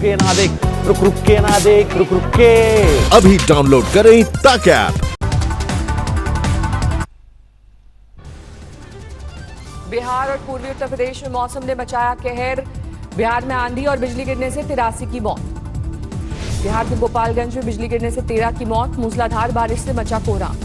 के ना देख, रुक के ना देख, रुक के। अभी डाउनलोड करें तक ऐप। बिहार और पूर्वी उत्तर प्रदेश में मौसम ने मचाया कहर। बिहार में आंधी और बिजली गिरने से 83 की मौत। बिहार के गोपालगंज में बिजली गिरने से 13 की मौत। मूसलाधार बारिश से मचा कोहराम।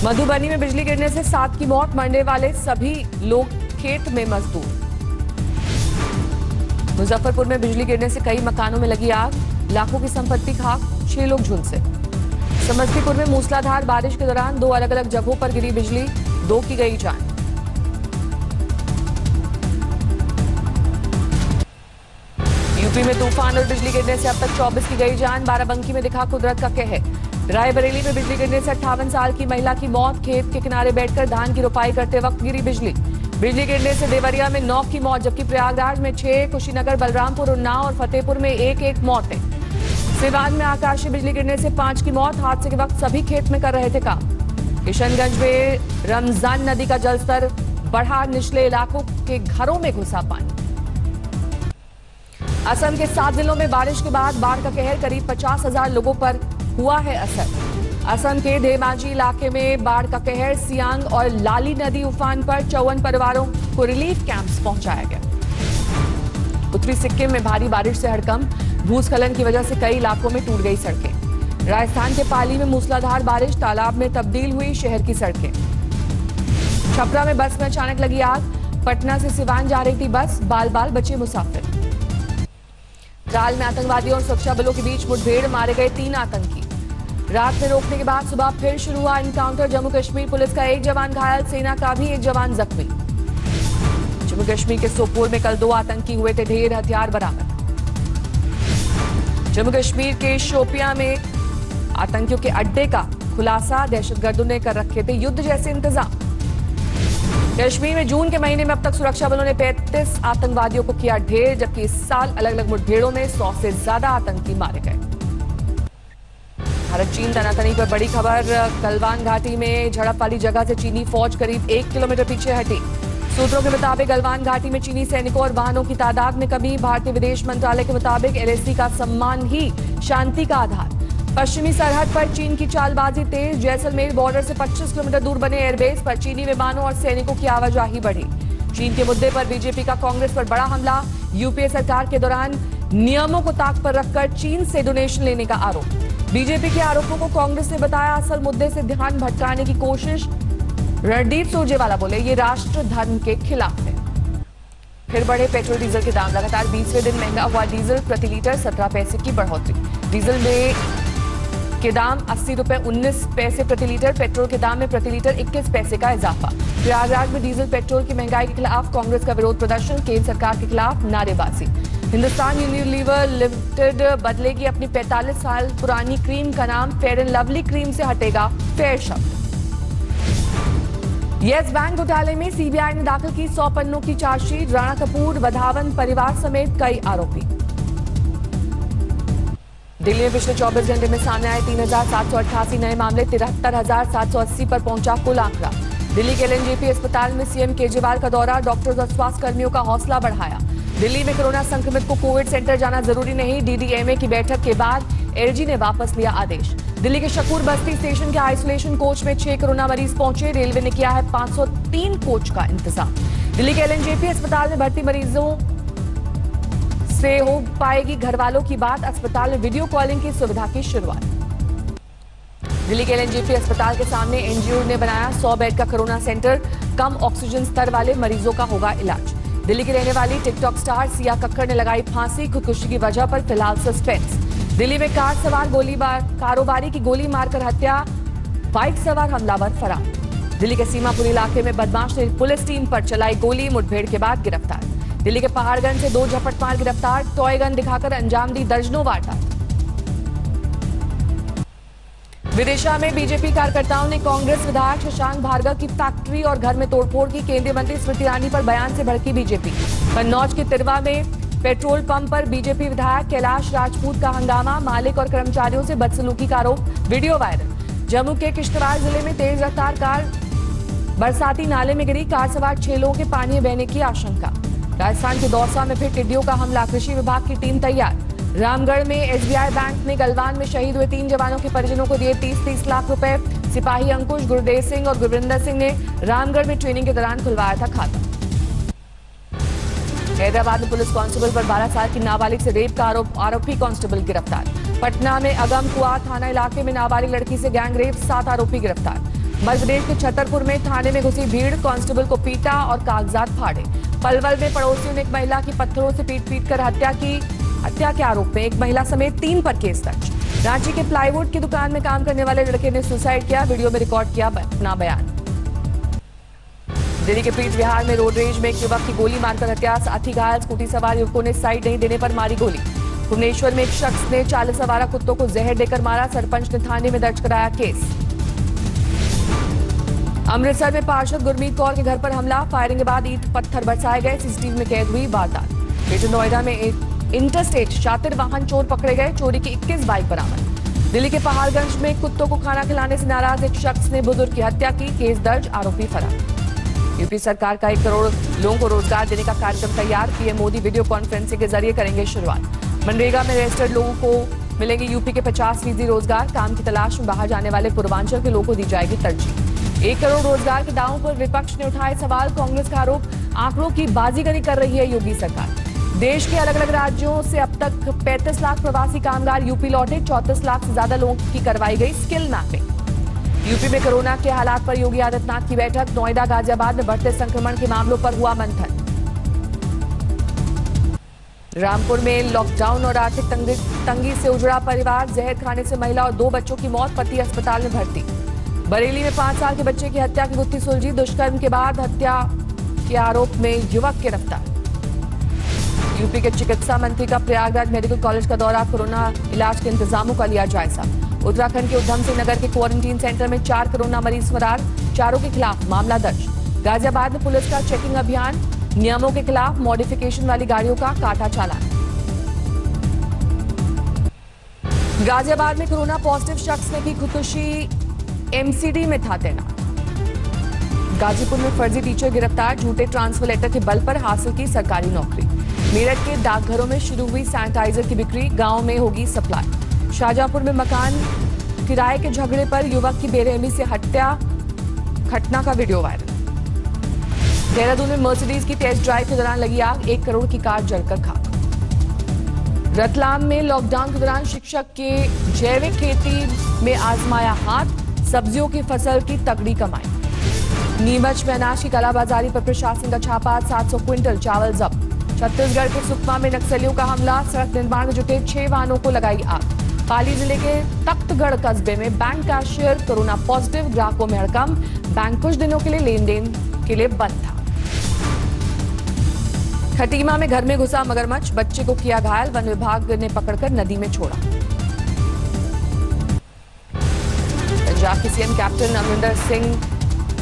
मधुबनी में बिजली गिरने से 7 की मौत। मरने वाले सभी लोग खेत में मजदूर। मुजफ्फरपुर में बिजली गिरने से कई मकानों में लगी आग। लाखों की संपत्ति खाक, 6 लोग झुलसे। समस्तीपुर में मूसलाधार बारिश के दौरान 2 अलग अलग जगहों पर गिरी बिजली, 2 की गई जान। यूपी में तूफान और बिजली गिरने से अब तक 24 की गई जान। बाराबंकी में दिखा कुदरत का कहर। रायबरेली में बिजली गिरने से 58 साल की महिला की मौत। खेत के किनारे बैठकर धान की रोपाई करते वक्त गिरी बिजली। बिजली गिरने से देवरिया में 9 की मौत, जबकि प्रयागराज में 6, कुशीनगर, बलरामपुर, उन्नाव और फतेहपुर में 1-1 मौतें। सिवान में आकाशीय बिजली गिरने से 5 की मौत। हादसे के वक्त सभी खेत में कर रहे थे काम। किशनगंज में रमजान नदी का जलस्तर बढ़ा। निचले इलाकों के घरों में घुसा पानी। असम के 7 जिलों में बारिश के बाद बाढ़ का कहर। करीब 50,000 लोगों पर हुआ है असर। असम के धेमाजी इलाके में बाढ़ का कहर। सियांग और लाली नदी उफान पर। 54 परिवारों को रिलीफ कैंप्स पहुंचाया गया। उत्तरी सिक्किम में भारी बारिश से हड़कंप। भूस्खलन की वजह से कई इलाकों में टूट गई सड़कें। राजस्थान के पाली में मूसलाधार बारिश। तालाब में तब्दील हुई शहर की सड़कें। छपरा में बस में अचानक लगी आग। पटना से सिवान जा रही थी बस। बाल बाल बचे मुसाफिर। त्राल में आतंकवादियों और सुरक्षा बलों के बीच मुठभेड़। मारे गए 3 आतंकी। रात में रोकने के बाद सुबह फिर शुरू हुआ एनकाउंटर। जम्मू कश्मीर पुलिस का 1 जवान घायल। सेना का भी 1 जवान जख्मी। जम्मू कश्मीर के सोपोर में कल 2 आतंकी हुए थे ढेर। हथियार बरामद। जम्मू कश्मीर के शोपियां में आतंकियों के अड्डे का खुलासा। दहशतगर्दों ने कर रखे थे युद्ध जैसे इंतजाम। कश्मीर में जून के महीने में अब तक सुरक्षा बलों ने 35 आतंकवादियों को किया ढेर, जबकि इस साल अलग अलग मुठभेड़ों में 100 से ज्यादा आतंकी मारे गए। भारत चीन तनातनी पर बड़ी खबर। गलवान घाटी में झड़प वाली जगह से चीनी फौज करीब 1 किलोमीटर पीछे हटी। सूत्रों के मुताबिक गलवान घाटी में चीनी सैनिकों और वाहनों की तादाद में कमी। भारतीय विदेश मंत्रालय के मुताबिक LAC का सम्मान ही शांति का आधार। पश्चिमी सरहद पर चीन की चालबाजी तेज। जैसलमेर बॉर्डर से 25 किलोमीटर दूर बने एयरबेस पर चीनी विमानों और सैनिकों की आवाजाही बढ़ी। चीन के मुद्दे पर बीजेपी का कांग्रेस पर बड़ा हमला। यूपीए सरकार के दौरान नियमों को ताक पर रखकर चीन से डोनेशन लेने का आरोप। बीजेपी के आरोपों को कांग्रेस ने बताया असल मुद्दे से ध्यान भटकाने की कोशिश। रणदीप सुरजेवाला बोले ये राष्ट्र धर्म के खिलाफ है। फिर बढ़े पेट्रोल डीजल के दाम। लगातार 20वें दिन महंगा हुआ डीजल। प्रति लीटर 17 पैसे की बढ़ोतरी। डीजल में के दाम 80 रुपए 19 पैसे प्रति लीटर। पेट्रोल के दाम में प्रति लीटर 21 पैसे का इजाफा। प्रयागराज में डीजल पेट्रोल की महंगाई के खिलाफ कांग्रेस का विरोध प्रदर्शन। केंद्र सरकार के खिलाफ नारेबाजी। हिंदुस्तान यूनिलीवर लिमिटेड बदलेगी अपनी 45 साल पुरानी क्रीम का नाम। फेयर एंड लवली क्रीम से हटेगा फेयर शब्द। येस बैंक घोटाले में सीबीआई ने दाखिल की 100 पन्नों की चार्जशीट। राणा कपूर, वधावन परिवार समेत कई आरोपी। दिल्ली में पिछले 24 घंटे में सामने आए 3,788 नए मामले। 73,780 पर पहुंचा कुल आंकड़ा। दिल्ली के LNJP अस्पताल में सीएम केजरीवाल का दौरा। डॉक्टर्स और स्वास्थ्य कर्मियों का हौसला बढ़ाया। दिल्ली में कोरोना संक्रमित को कोविड सेंटर जाना जरूरी नहीं। DDMA की बैठक के बाद LG ने वापस लिया आदेश। दिल्ली के शकूर बस्ती स्टेशन के आइसोलेशन कोच में 6 कोरोना मरीज पहुंचे। रेलवे ने किया है 503 कोच का इंतजाम। दिल्ली के LNJP अस्पताल में भर्ती मरीजों से हो पाएगी घरवालों की बात। अस्पताल में वीडियो कॉलिंग की सुविधा की शुरुआत। दिल्ली के LNJP अस्पताल के सामने एनजीओ ने बनाया 100 बेड का कोरोना सेंटर। कम ऑक्सीजन स्तर वाले मरीजों का होगा इलाज। दिल्ली की रहने वाली टिकटॉक स्टार सिया कक्कड़ ने लगाई फांसी। खुदकुशी की वजह पर फिलहाल सस्पेंस। दिल्ली में कार सवार कारोबारी की गोली मारकर हत्या। बाइक सवार हमलावर फरार। दिल्ली के सीमापुर इलाके में बदमाश ने पुलिस टीम पर चलाई गोली। मुठभेड़ के बाद गिरफ्तार। दिल्ली के पहाड़गंज से 2 झपटमार गिरफ्तार। टॉय गन दिखाकर अंजाम दी दर्जनों वारदात। विदिशा में बीजेपी कार्यकर्ताओं ने कांग्रेस विधायक शशांक भार्गव की फैक्ट्री और घर में तोड़फोड़ की। केंद्रीय मंत्री स्मृति ईरानी पर बयान से भड़की बीजेपी। कन्नौज के तिरवा में पेट्रोल पंप पर बीजेपी विधायक कैलाश राजपूत का हंगामा। मालिक और कर्मचारियों से बदसलूकी का आरोप। Video viral. जम्मू के किश्तवाड़ जिले में तेज रफ्तार कार बरसाती नाले में गिरी। कार सवार 6 लोगों के पानी में बहने की आशंका। राजस्थान के दौसा में फिर टिड्डियों का हमला, कृषि विभाग की टीम तैयार। रामगढ़ में एसबीआई बैंक ने गलवान में शहीद हुए 3 जवानों के परिजनों को दिए 30-30 लाख रुपए। सिपाही अंकुश, गुरुदेव सिंह और गुरविंदर सिंह ने रामगढ़ में ट्रेनिंग के दौरान खुलवाया था खाता। हैदराबाद में पुलिस कांस्टेबल पर 12 साल की नाबालिग से रेप का आरोपी कांस्टेबल गिरफ्तार। पटना में अगम कुआ थाना इलाके में नाबालिग लड़की से गैंग रेप, 7 आरोपी गिरफ्तार। मध्य प्रदेश के छतरपुर में थाने में घुसी भीड़, कांस्टेबल को पीटा और कागजात फाड़े। पलवल में पड़ोसियों ने एक महिला की पत्थरों से पीट कर हत्या की। हत्या के आरोप में एक महिला समेत 3 पर केस दर्ज। रांची के प्लाईवुड की दुकान में काम करने वाले लड़के ने सुसाइड किया, वीडियो में रिकॉर्ड किया अपना बयान। दिल्ली के पीट विहार में रोड रेज में एक युवक की गोली मारकर हत्या, साथी घायल। स्कूटी सवार युवकों ने साइड नहीं देने पर मारी गोली। भुवनेश्वर में एक शख्स ने 40 आवारा कुत्तों को जहर देकर मारा, सरपंच ने थाने में दर्ज कराया केस। अमृतसर में पार्षद गुरमीत कौर के घर पर हमला, फायरिंग के बाद ईंट पत्थर बरसाए गए, सीसीटीवी में कैद हुई वारदात। ग्रेटर नोएडा में एक इंटरस्टेट शातिर वाहन चोर पकड़े गए, चोरी की 21 बाइक बरामद। दिल्ली के पहाड़गंज में कुत्तों को खाना खिलाने से नाराज एक शख्स ने बुजुर्ग की हत्या की, केस दर्ज, आरोपी फरार। यूपी सरकार का 1 करोड़ लोगों को रोजगार देने का कार्यक्रम तैयार, पीएम मोदी वीडियो कॉन्फ्रेंसिंग के जरिए करेंगे शुरुआत। मनरेगा में रजिस्टर्ड लोगों को मिलेंगे यूपी के 50% रोजगार, काम की तलाश में बाहर जाने वाले पूर्वांचल के लोगों को दी जाएगी तरजीह। 1 करोड़ रोजगार के दावों पर विपक्ष ने उठाए सवाल, कांग्रेस का आरोप, आंकड़ों की बाजीगरी कर रही है योगी सरकार। देश के अलग अलग राज्यों से अब तक 35 लाख प्रवासी कामगार यूपी लौटे, 34 लाख से ज्यादा लोगों की करवाई गई स्किल मैपिंग। यूपी में कोरोना के हालात पर योगी आदित्यनाथ की बैठक, नोएडा गाजियाबाद में बढ़ते संक्रमण के मामलों पर हुआ मंथन। रामपुर में लॉकडाउन और आर्थिक तंगी से उजड़ा परिवार, जहर खाने से महिला और 2 बच्चों की मौत, पति अस्पताल में भर्ती। बरेली में 5 साल के बच्चे की हत्या की गुत्थी सुलझी, दुष्कर्म के बाद हत्या के आरोप में युवक गिरफ्तार। यूपी के चिकित्सा मंत्री का प्रयागराज मेडिकल कॉलेज का दौरा, कोरोना इलाज के इंतजामों का लिया जायजा। उत्तराखंड के उधम सिंह नगर के क्वारंटीन सेंटर में 4 कोरोना मरीज फरार, 4 के खिलाफ मामला दर्ज। गाजियाबाद में पुलिस का चेकिंग अभियान, नियमों के खिलाफ मॉडिफिकेशन वाली गाड़ियों का काटा चालान। गाजियाबाद में कोरोना पॉजिटिव शख्स ने की खुदकुशी, एमसीडी में था तैनात। गाजीपुर में फर्जी टीचर गिरफ्तार, झूठे ट्रांसफर लेटर के बल पर हासिल की सरकारी नौकरी। मेरठ के डाकघरों में शुरू हुई सैनिटाइजर की बिक्री, गांव में होगी सप्लाई। शाहजहांपुर में मकान किराए के झगड़े पर युवक की बेरहमी से हत्या, घटना का वीडियो वायरल। देहरादून में मर्सिडीज की टेस्ट ड्राइव के दौरान लगी आग, 1 करोड़ की कार जलकर खाक। रतलाम में लॉकडाउन के दौरान शिक्षक के जैविक खेती में आजमाया हाथ, सब्जियों की फसल की तगड़ी कमाई। नीमच में अनाज की कालाबाजारी पर प्रशासन का छापा, 700 क्विंटल चावल जब्त। छत्तीसगढ़ के सुकमा में नक्सलियों का हमला, सड़क निर्माण में जुटे 6 वाहनों को लगाई आग। पाली जिले के तख्तगढ़ कस्बे में बैंक कैशियर कोरोना पॉजिटिव, ग्राहकों में हड़कंप, बैंक कुछ दिनों के लिए लेन देन के लिए बंद था। खटीमा में घर में घुसा मगरमच्छ, बच्चे को किया घायल, वन विभाग ने पकड़कर नदी में छोड़ा। पंजाब के सीएम कैप्टन अमरिंदर सिंह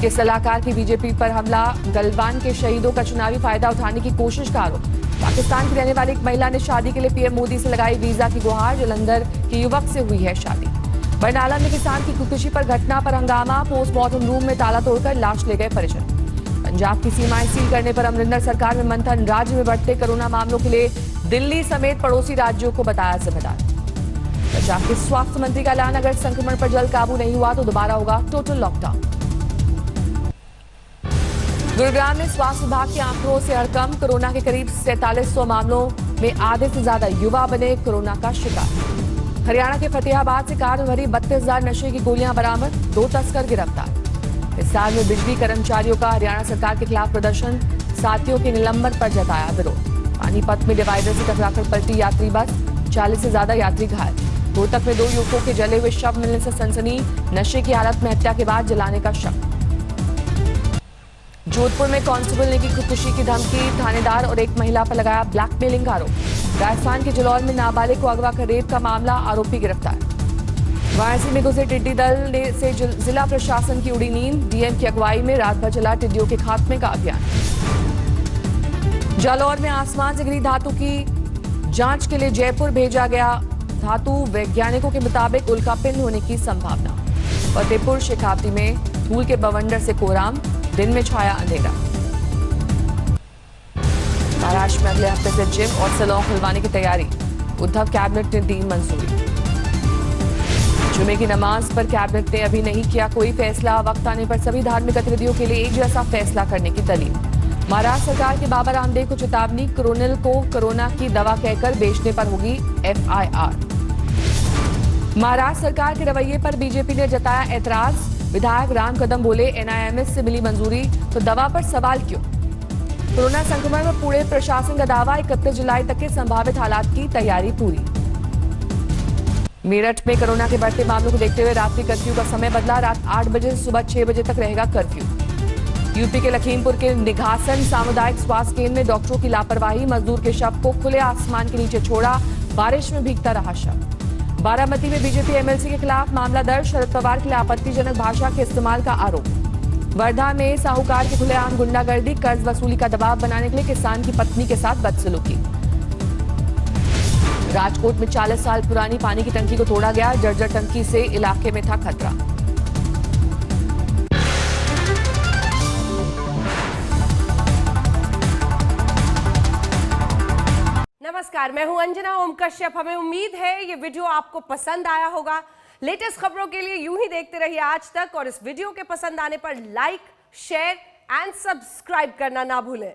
के सलाहकार की बीजेपी पर हमला, गलवान के शहीदों का चुनावी फायदा उठाने की कोशिश का आरोप। पाकिस्तान की रहने वाली एक महिला ने शादी के लिए पीएम मोदी से लगाई वीजा की गुहार, जलंधर के युवक से हुई है शादी। बरनाला में किसान की खुदकुशी पर घटना पर हंगामा, पोस्टमार्टम रूम में ताला तोड़कर लाश ले गए परिजन। पंजाब की सीमाएं सील करने पर अमरिंदर सरकार में मंथन, राज्य में बढ़ते कोरोना मामलों के लिए दिल्ली समेत पड़ोसी राज्यों को बताया जिम्मेदार। पंजाब के स्वास्थ्य मंत्री का ऐलान, अगर संक्रमण पर जल्द काबू नहीं हुआ तो दोबारा होगा टोटल लॉकडाउन। गुरुग्राम में स्वास्थ्य विभाग के आंकड़ों से हड़कंप, कोरोना के करीब 4700 मामलों में आधे से ज्यादा युवा बने कोरोना का शिकार। हरियाणा के फतेहाबाद से कार में भरी 32,000 नशे की गोलियां बरामद, 2 तस्कर गिरफ्तार। हिसार में बिजली कर्मचारियों का हरियाणा सरकार के खिलाफ प्रदर्शन, साथियों के निलंबन पर जताया विरोध। पानीपत में डिवाइडर से टकराकर पलटी यात्री बस, 40 से ज्यादा यात्री घायल। रोहतक में 2 युवकों के जले हुए शव मिलने से सनसनी, नशे की हालत में हत्या के बाद जलाने का शक। जोधपुर में कांस्टेबल ने की खुदकुशी की धमकी, थानेदार और एक महिला पर लगाया ब्लैकमेलिंग का आरोप। राजस्थान के जलौर में नाबालिग को अगवा कर रेप का मामला, आरोपी गिरफ्तार। वाराणसी में घुसे टिड्डी दल से जिला प्रशासन की उड़ी नींद, डीएम की अगुवाई में रात भर चला टिड्डियों के खात्मे का अभियान। जालौर में आसमान से गिरी धातु की जांच के लिए जयपुर भेजा गया धातु, वैज्ञानिकों के मुताबिक उल्कापिंड होने की संभावना। फतेहपुर शेखावती में धूल के बवंडर से कोहराम, दिन में छाया अंधेरा। महाराष्ट्र में अगले हफ्ते से जिम और सैलून खुलवाने की तैयारी, उद्धव कैबिनेट ने दी मंजूरी। जुमे की नमाज पर कैबिनेट ने अभी नहीं किया कोई फैसला, वक्त आने पर सभी धार्मिक गतिविधियों के लिए एक जैसा फैसला करने की दलील। महाराष्ट्र सरकार के बाबा रामदेव को चेतावनी, कोरोनिल को कोरोना की दवा कहकर बेचने पर होगी FIR। महाराष्ट्र सरकार के रवैये पर बीजेपी ने जताया ऐतराज, विधायक राम कदम बोले NIMH से मिली मंजूरी तो दवा पर सवाल क्यों। कोरोना संक्रमण में पूरे प्रशासन का दावा, 31 जुलाई तक के संभावित हालात की तैयारी पूरी। मेरठ में कोरोना के बढ़ते मामलों को देखते हुए रात्रि कर्फ्यू का समय बदला, रात 8 बजे से सुबह 6 बजे तक रहेगा कर्फ्यू। यूपी के लखीमपुर के निघासन सामुदायिक स्वास्थ्य केंद्र में डॉक्टरों की लापरवाही, मजदूर के शव को खुले आसमान के नीचे छोड़ा, बारिश में भीगता रहा शव। बारामती में बीजेपी MLC के खिलाफ मामला दर्ज, शरद पवार के लिए आपत्तिजनक भाषा के इस्तेमाल का आरोप। वर्धा में साहूकार की खुलेआम गुंडागर्दी, कर्ज वसूली का दबाव बनाने के लिए किसान की पत्नी के साथ बदसलूकी। राजकोट में 40 साल पुरानी पानी की टंकी को तोड़ा गया, जर्जर टंकी से इलाके में था खतरा। नमस्कार, मैं हूं अंजना ओम कश्यप। हमें उम्मीद है ये वीडियो आपको पसंद आया होगा। लेटेस्ट खबरों के लिए यूं ही देखते रहिए आज तक, और इस वीडियो के पसंद आने पर लाइक, शेयर एंड सब्सक्राइब करना ना भूलें।